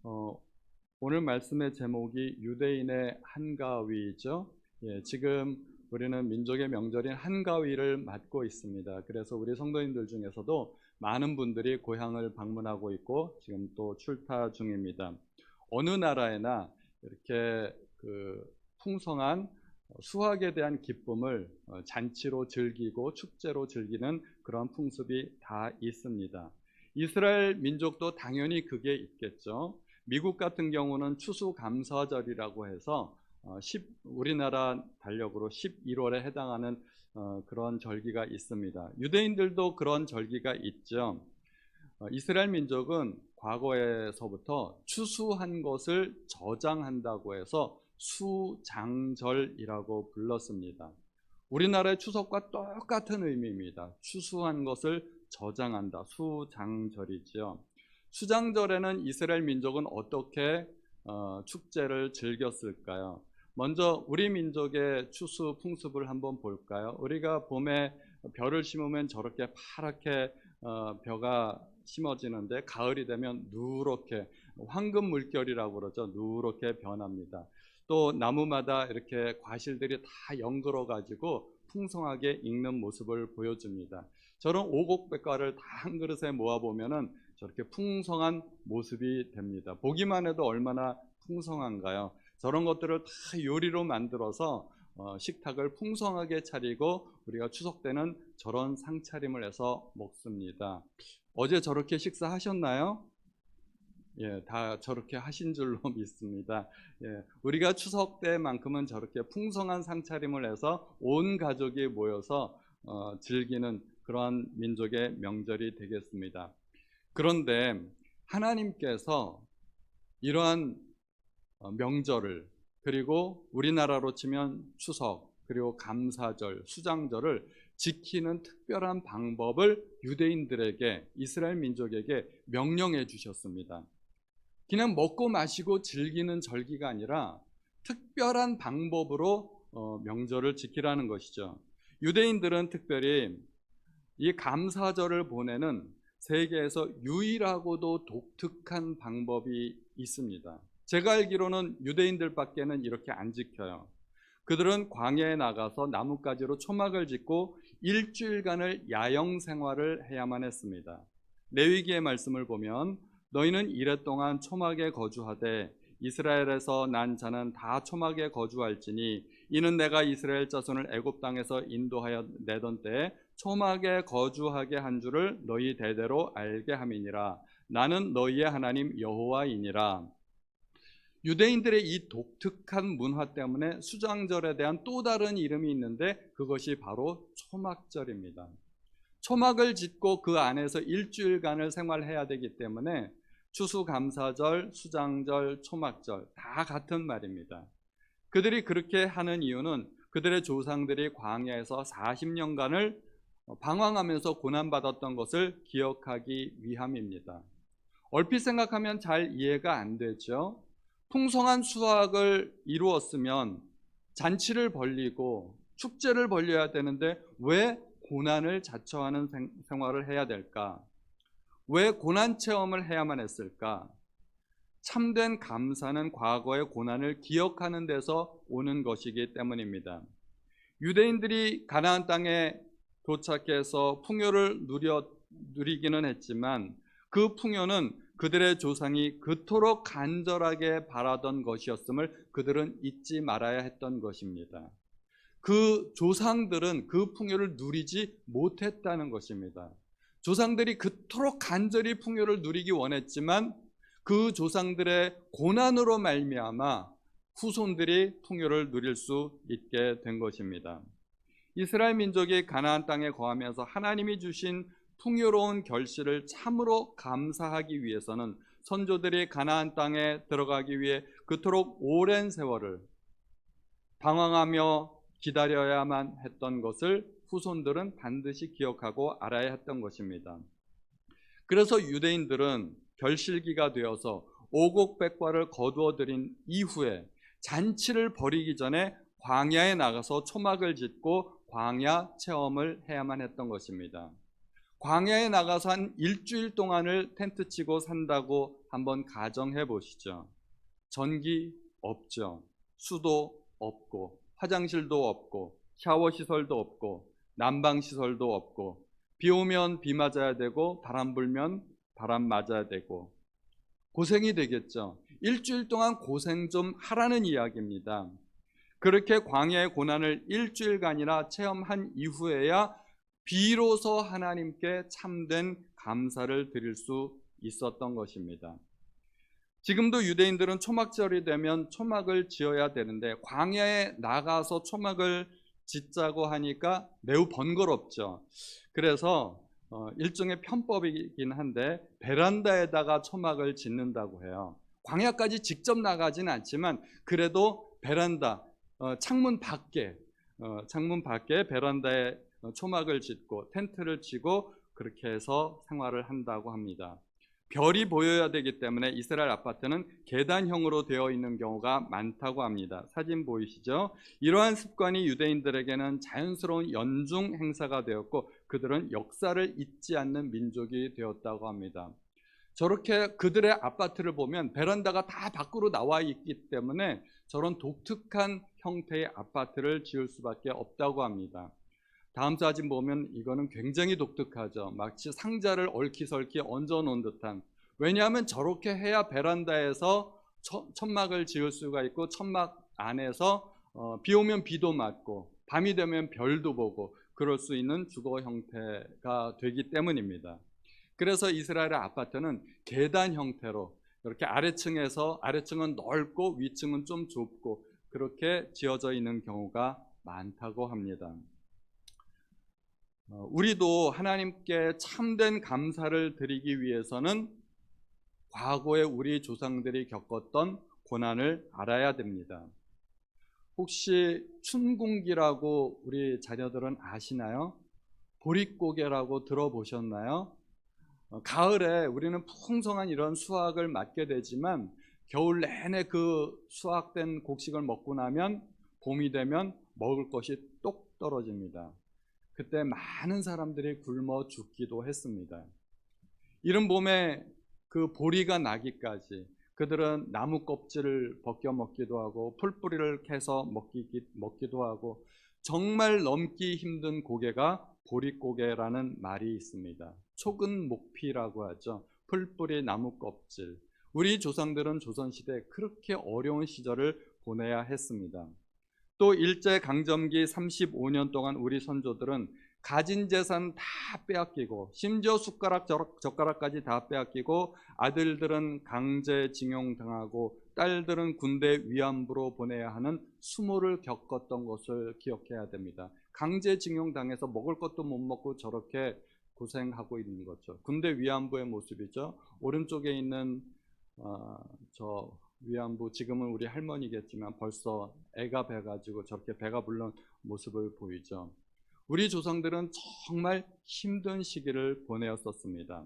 어, 오늘 말씀의 제목이 유대인의 한가위죠. 지금 우리는 민족의 명절인 한가위를 맞고 있습니다. 그래서 우리 성도님들 중에서도 많은 분들이 고향을 방문하고 있고 지금 또 출타 중입니다. 어느 나라에나 이렇게 풍성한 수확에 대한 기쁨을 잔치로 즐기고 축제로 즐기는 그런 풍습이 다 있습니다. 이스라엘 민족도 당연히 그게 있겠죠. 미국 같은 경우는 추수감사절이라고 해서 우리나라 달력으로 11월에 해당하는 그런 절기가 있습니다. 유대인들도 그런 절기가 있죠. 이스라엘 민족은 과거에서부터 추수한 것을 저장한다고 해서 수장절이라고 불렀습니다. 우리나라의 추석과 똑같은 의미입니다. 추수한 것을 저장한다. 수장절이죠. 수장절에는 이스라엘 민족은 어떻게 축제를 즐겼을까요? 먼저 우리 민족의 추수 풍습을 한번 볼까요? 우리가 봄에 벼를 심으면 저렇게 파랗게 벼가 심어지는데 가을이 되면 누렇게 황금 물결이라고 그러죠. 누렇게 변합니다. 또 나무마다 이렇게 과실들이 다 연걸어 가지고 풍성하게 익는 모습을 보여줍니다. 저런 오곡백과를 다 한 그릇에 모아 보면은 저렇게 풍성한 모습이 됩니다. 보기만 해도 얼마나 풍성한가요? 저런 것들을 다 요리로 만들어서 식탁을 풍성하게 차리고 우리가 추석 때는 저런 상차림을 해서 먹습니다. 어제 저렇게 식사하셨나요? 예, 다 저렇게 하신 줄로 믿습니다. 예, 우리가 추석 때만큼은 저렇게 풍성한 상차림을 해서 온 가족이 모여서 즐기는 그러한 민족의 명절이 되겠습니다. 그런데 하나님께서 이러한 명절을, 그리고 우리나라로 치면 추석, 그리고 감사절, 수장절을 지키는 특별한 방법을 유대인들에게, 이스라엘 민족에게 명령해 주셨습니다. 그냥 먹고 마시고 즐기는 절기가 아니라 특별한 방법으로 명절을 지키라는 것이죠. 유대인들은 특별히 이 감사절을 보내는 세계에서 유일하고도 독특한 방법이 있습니다. 제가 알기로는 유대인들밖에는 이렇게 안 지켜요. 그들은 광야에 나가서 나뭇가지로 초막을 짓고 일주일간을 야영 생활을 해야만 했습니다. 레위기의 말씀을 보면 너희는 이레 동안 초막에 거주하되 이스라엘에서 난 자는 다 초막에 거주할지니 이는 내가 이스라엘 자손을 애굽 땅에서 인도하여 내던 때에 초막에 거주하게 한 줄을 너희 대대로 알게 함이니라. 나는 너희의 하나님 여호와이니라. 유대인들의 이 독특한 문화 때문에 수장절에 대한 또 다른 이름이 있는데 그것이 바로 초막절입니다. 초막을 짓고 그 안에서 일주일간을 생활해야 되기 때문에 추수감사절, 수장절, 초막절 다 같은 말입니다. 그들이 그렇게 하는 이유는 그들의 조상들이 광야에서 40년간을 방황하면서 고난받았던 것을 기억하기 위함입니다. 얼핏 생각하면 잘 이해가 안 되죠. 풍성한 수확을 이루었으면 잔치를 벌리고 축제를 벌려야 되는데 왜 고난을 자처하는 생활을 해야 될까? 왜 고난 체험을 해야만 했을까? 참된 감사는 과거의 고난을 기억하는 데서 오는 것이기 때문입니다. 유대인들이 가나안 땅에 도착해서 풍요를 누리기는 했지만 그 풍요는 그들의 조상이 그토록 간절하게 바라던 것이었음을 그들은 잊지 말아야 했던 것입니다. 그 조상들은 그 풍요를 누리지 못했다는 것입니다. 조상들이 그토록 간절히 풍요를 누리기 원했지만 그 조상들의 고난으로 말미암아 후손들이 풍요를 누릴 수 있게 된 것입니다. 이스라엘 민족이 가나안 땅에 거하면서 하나님이 주신 풍요로운 결실을 참으로 감사하기 위해서는 선조들이 가나안 땅에 들어가기 위해 그토록 오랜 세월을 방황하며 기다려야만 했던 것을 후손들은 반드시 기억하고 알아야 했던 것입니다. 그래서 유대인들은 결실기가 되어서 오곡백과를 거두어 들인 이후에 잔치를 벌이기 전에 광야에 나가서 초막을 짓고 광야 체험을 해야만 했던 것입니다. 광야에 나가서 한 일주일 동안을 텐트 치고 산다고 한번 가정해 보시죠. 전기 없죠. 수도 없고 화장실도 없고 샤워 시설도 없고 난방 시설도 없고 비 오면 비 맞아야 되고 바람 불면 바람 맞아야 되고 고생이 되겠죠. 일주일 동안 고생 좀 하라는 이야기입니다. 그렇게 광야의 고난을 일주일간이나 체험한 이후에야 비로소 하나님께 참된 감사를 드릴 수 있었던 것입니다. 지금도 유대인들은 초막절이 되면 초막을 지어야 되는데 광야에 나가서 초막을 짓자고 하니까 매우 번거롭죠. 그래서 일종의 편법이긴 한데 베란다에다가 초막을 짓는다고 해요. 광야까지 직접 나가지는 않지만 그래도 베란다, 창문 밖에 베란다에 초막을 짓고 텐트를 치고 그렇게 해서 생활을 한다고 합니다. 별이 보여야 되기 때문에 이스라엘 아파트는 계단형으로 되어 있는 경우가 많다고 합니다. 사진 보이시죠? 이러한 습관이 유대인들에게는 자연스러운 연중 행사가 되었고 그들은 역사를 잊지 않는 민족이 되었다고 합니다. 저렇게 그들의 아파트를 보면 베란다가 다 밖으로 나와 있기 때문에 저런 독특한 형태의 아파트를 지을 수밖에 없다고 합니다. 다음 사진 보면 이거는 굉장히 독특하죠. 마치 상자를 얽히설키 얹어 놓은 듯한. 왜냐하면 저렇게 해야 베란다에서 천막을 지을 수가 있고 천막 안에서 비 오면 비도 맞고 밤이 되면 별도 보고 그럴 수 있는 주거 형태가 되기 때문입니다. 그래서 이스라엘의 아파트는 계단 형태로 이렇게 아래층은 넓고 위층은 좀 좁고 그렇게 지어져 있는 경우가 많다고 합니다. 우리도 하나님께 참된 감사를 드리기 위해서는 과거에 우리 조상들이 겪었던 고난을 알아야 됩니다. 혹시 춘궁기라고 우리 자녀들은 아시나요? 보릿고개라고 들어보셨나요? 가을에 우리는 풍성한 이런 수확을 맞게 되지만 겨울 내내 그 수확된 곡식을 먹고 나면 봄이 되면 먹을 것이 똑 떨어집니다. 그때 많은 사람들이 굶어 죽기도 했습니다. 이른 봄에 그 보리가 나기까지 그들은 나무 껍질을 벗겨 먹기도 하고 풀뿌리를 캐서 먹기도 하고 정말 넘기 힘든 고개가 보릿고개라는 말이 있습니다. 촉은 목피라고 하죠. 풀뿌리 나무 껍질. 우리 조상들은 조선시대에 그렇게 어려운 시절을 보내야 했습니다. 또 일제강점기 35년 동안 우리 선조들은 가진 재산 다 빼앗기고 심지어 숟가락 젓가락까지 다 빼앗기고 아들들은 강제징용당하고 딸들은 군대 위안부로 보내야 하는 수모를 겪었던 것을 기억해야 됩니다. 강제징용당해서 먹을 것도 못 먹고 저렇게 고생하고 있는 거죠. 군대 위안부의 모습이죠. 오른쪽에 있는 저 위안부, 지금은 우리 할머니겠지만 벌써 애가 배가지고 저렇게 배가 불른 모습을 보이죠. 우리 조상들은 정말 힘든 시기를 보내었었습니다.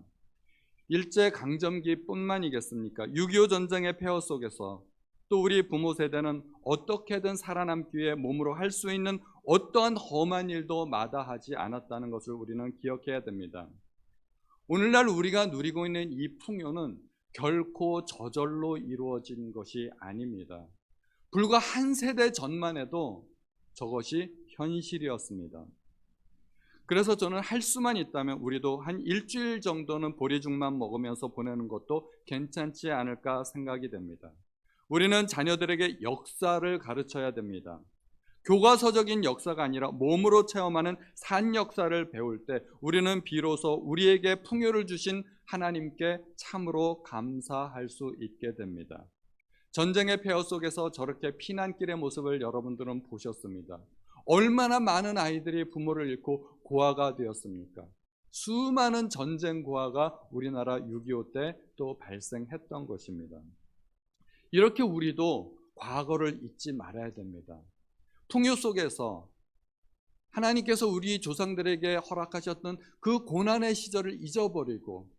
일제강점기뿐만이겠습니까? 6.25 전쟁의 폐허 속에서 또 우리 부모 세대는 어떻게든 살아남기 위해 몸으로 할 수 있는 어떠한 험한 일도 마다하지 않았다는 것을 우리는 기억해야 됩니다. 오늘날 우리가 누리고 있는 이 풍요는 결코 저절로 이루어진 것이 아닙니다. 불과 한 세대 전만 해도 저것이 현실이었습니다. 그래서 저는 할 수만 있다면 우리도 한 일주일 정도는 보리죽만 먹으면서 보내는 것도 괜찮지 않을까 생각이 됩니다. 우리는 자녀들에게 역사를 가르쳐야 됩니다. 교과서적인 역사가 아니라 몸으로 체험하는 산 역사를 배울 때 우리는 비로소 우리에게 풍요를 주신 하나님께 참으로 감사할 수 있게 됩니다. 전쟁의 폐허 속에서 저렇게 피난길의 모습을 여러분들은 보셨습니다. 얼마나 많은 아이들이 부모를 잃고 고아가 되었습니까? 수많은 전쟁 고아가 우리나라 6.25 때 또 발생했던 것입니다. 이렇게 우리도 과거를 잊지 말아야 됩니다. 풍요 속에서 하나님께서 우리 조상들에게 허락하셨던 그 고난의 시절을 잊어버리고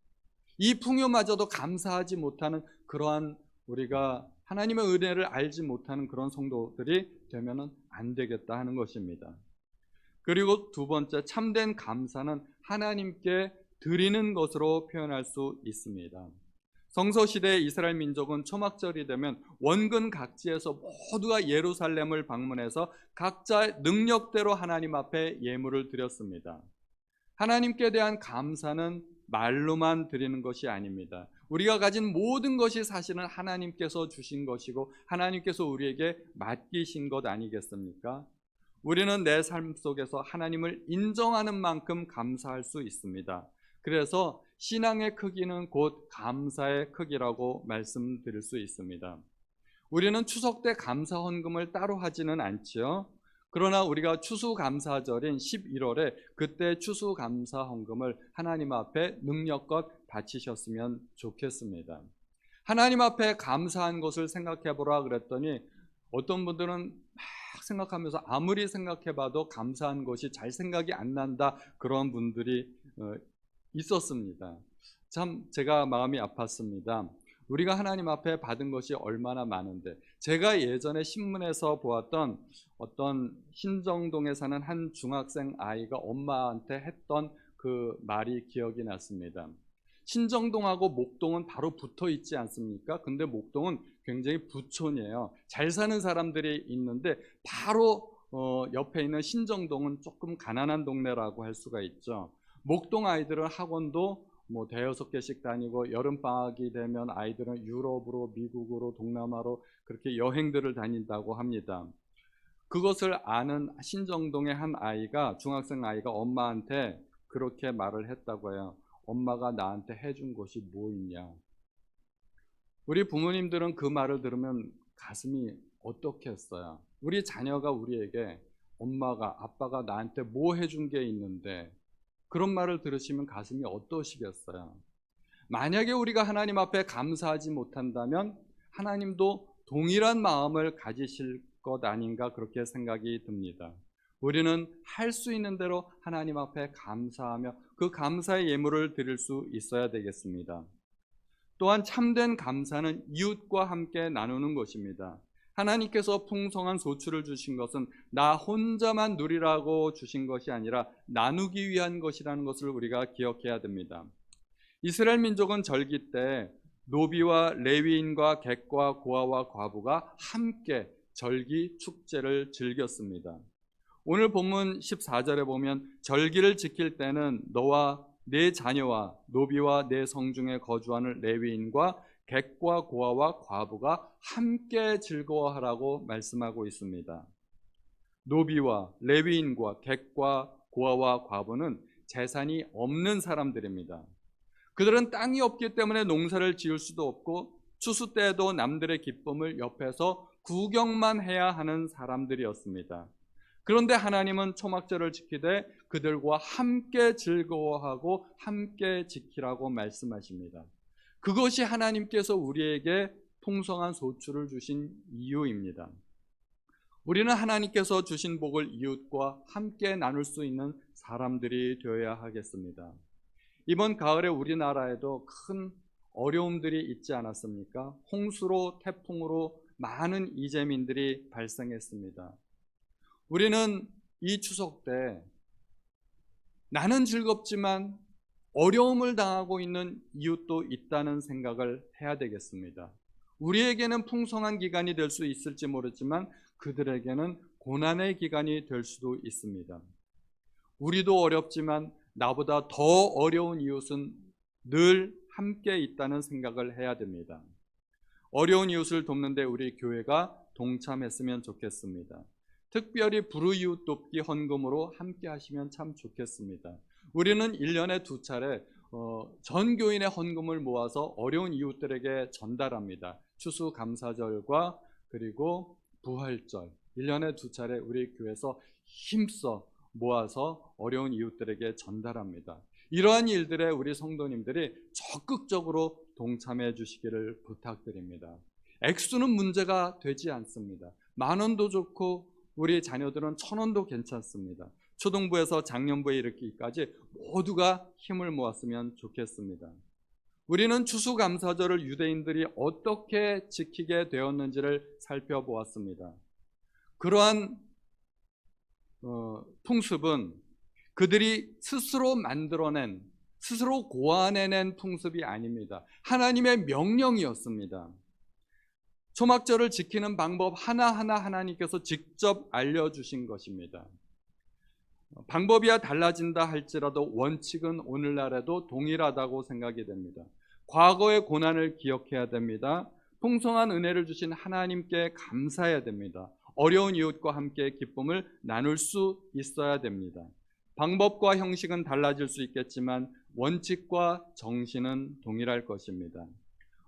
이 풍요마저도 감사하지 못하는 그러한 우리가 하나님의 은혜를 알지 못하는 그런 성도들이 되면 안 되겠다 하는 것입니다. 그리고 두 번째, 참된 감사는 하나님께 드리는 것으로 표현할 수 있습니다. 성서시대의 이스라엘 민족은 초막절이 되면 원근 각지에서 모두가 예루살렘을 방문해서 각자의 능력대로 하나님 앞에 예물을 드렸습니다. 하나님께 대한 감사는 말로만 드리는 것이 아닙니다. 우리가 가진 모든 것이 사실은 하나님께서 주신 것이고 하나님께서 우리에게 맡기신 것 아니겠습니까? 우리는 내 삶 속에서 하나님을 인정하는 만큼 감사할 수 있습니다. 그래서 신앙의 크기는 곧 감사의 크기라고 말씀드릴 수 있습니다. 우리는 추석 때 감사 헌금을 따로 하지는 않지요. 그러나 우리가 추수감사절인 11월에 그때 추수감사 헌금을 하나님 앞에 능력껏 바치셨으면 좋겠습니다. 하나님 앞에 감사한 것을 생각해 보라 그랬더니 어떤 분들은 막 생각하면서 아무리 생각해봐도 감사한 것이 잘 생각이 안 난다, 그런 분들이 있었습니다. 참 제가 마음이 아팠습니다. 우리가 하나님 앞에 받은 것이 얼마나 많은데, 제가 예전에 신문에서 보았던 어떤 신정동에 사는 한 중학생 아이가 엄마한테 했던 그 말이 기억이 났습니다. 신정동하고 목동은 바로 붙어 있지 않습니까? 근데 목동은 굉장히 부촌이에요. 잘 사는 사람들이 있는데 바로 옆에 있는 신정동은 조금 가난한 동네라고 할 수가 있죠. 목동 아이들은 학원도 뭐 대여섯 개씩 다니고 여름방학이 되면 아이들은 유럽으로, 미국으로, 동남아로 그렇게 여행들을 다닌다고 합니다. 그것을 아는 신정동의 한 아이가, 중학생 아이가 엄마한테 그렇게 말을 했다고 해요. 엄마가 나한테 해준 것이 뭐 있냐. 우리 부모님들은 그 말을 들으면 가슴이 어떻겠어요? 우리 자녀가 우리에게 엄마가, 아빠가 나한테 뭐 해준 게 있는데, 그런 말을 들으시면 가슴이 어떠시겠어요? 만약에 우리가 하나님 앞에 감사하지 못한다면 하나님도 동일한 마음을 가지실 것 아닌가, 그렇게 생각이 듭니다. 우리는 할 수 있는 대로 하나님 앞에 감사하며 그 감사의 예물을 드릴 수 있어야 되겠습니다. 또한 참된 감사는 이웃과 함께 나누는 것입니다. 하나님께서 풍성한 소출을 주신 것은 나 혼자만 누리라고 주신 것이 아니라 나누기 위한 것이라는 것을 우리가 기억해야 됩니다. 이스라엘 민족은 절기 때 노비와 레위인과 객과 고아와 과부가 함께 절기 축제를 즐겼습니다. 오늘 본문 14절에 보면 절기를 지킬 때는 너와 네 자녀와 노비와 네 성중에 거주하는 레위인과 객과 고아와 과부가 함께 즐거워하라고 말씀하고 있습니다. 노비와 레위인과 객과 고아와 과부는 재산이 없는 사람들입니다. 그들은 땅이 없기 때문에 농사를 지을 수도 없고 추수 때에도 남들의 기쁨을 옆에서 구경만 해야 하는 사람들이었습니다. 그런데 하나님은 초막절을 지키되 그들과 함께 즐거워하고 함께 지키라고 말씀하십니다. 그것이 하나님께서 우리에게 풍성한 소출을 주신 이유입니다. 우리는 하나님께서 주신 복을 이웃과 함께 나눌 수 있는 사람들이 되어야 하겠습니다. 이번 가을에 우리나라에도 큰 어려움들이 있지 않았습니까? 홍수로, 태풍으로 많은 이재민들이 발생했습니다. 우리는 이 추석 때 나는 즐겁지만 어려움을 당하고 있는 이웃도 있다는 생각을 해야 되겠습니다. 우리에게는 풍성한 기간이 될 수 있을지 모르지만 그들에게는 고난의 기간이 될 수도 있습니다. 우리도 어렵지만 나보다 더 어려운 이웃은 늘 함께 있다는 생각을 해야 됩니다. 어려운 이웃을 돕는데 우리 교회가 동참했으면 좋겠습니다. 특별히 불우이웃 돕기 헌금으로 함께 하시면 참 좋겠습니다. 우리는 1년에 2차례 전 교인의 헌금을 모아서 어려운 이웃들에게 전달합니다. 추수감사절과 그리고 부활절, 1년에 2차례 우리 교회에서 힘써 모아서 어려운 이웃들에게 전달합니다. 이러한 일들에 우리 성도님들이 적극적으로 동참해 주시기를 부탁드립니다. 액수는 문제가 되지 않습니다. 10,000원도 좋고 우리 자녀들은 1,000원도 괜찮습니다. 초등부에서 장년부에 이르기까지 모두가 힘을 모았으면 좋겠습니다. 우리는 추수감사절을 유대인들이 어떻게 지키게 되었는지를 살펴보았습니다. 그러한 풍습은 그들이 스스로 만들어낸 스스로 고안해낸 풍습이 아닙니다. 하나님의 명령이었습니다. 초막절을 지키는 방법 하나하나 하나님께서 직접 알려주신 것입니다. 방법이야 달라진다 할지라도 원칙은 오늘날에도 동일하다고 생각이 됩니다. 과거의 고난을 기억해야 됩니다. 풍성한 은혜를 주신 하나님께 감사해야 됩니다. 어려운 이웃과 함께 기쁨을 나눌 수 있어야 됩니다. 방법과 형식은 달라질 수 있겠지만 원칙과 정신은 동일할 것입니다.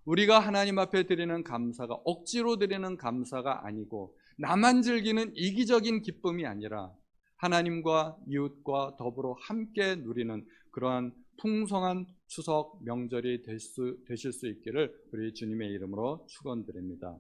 우리가 하나님 앞에 드리는 감사가 억지로 드리는 감사가 아니고 나만 즐기는 이기적인 기쁨이 아니라 하나님과 이웃과 더불어 함께 누리는 그러한 풍성한 추석 명절이 되실 수 있기를 우리 주님의 이름으로 축원드립니다.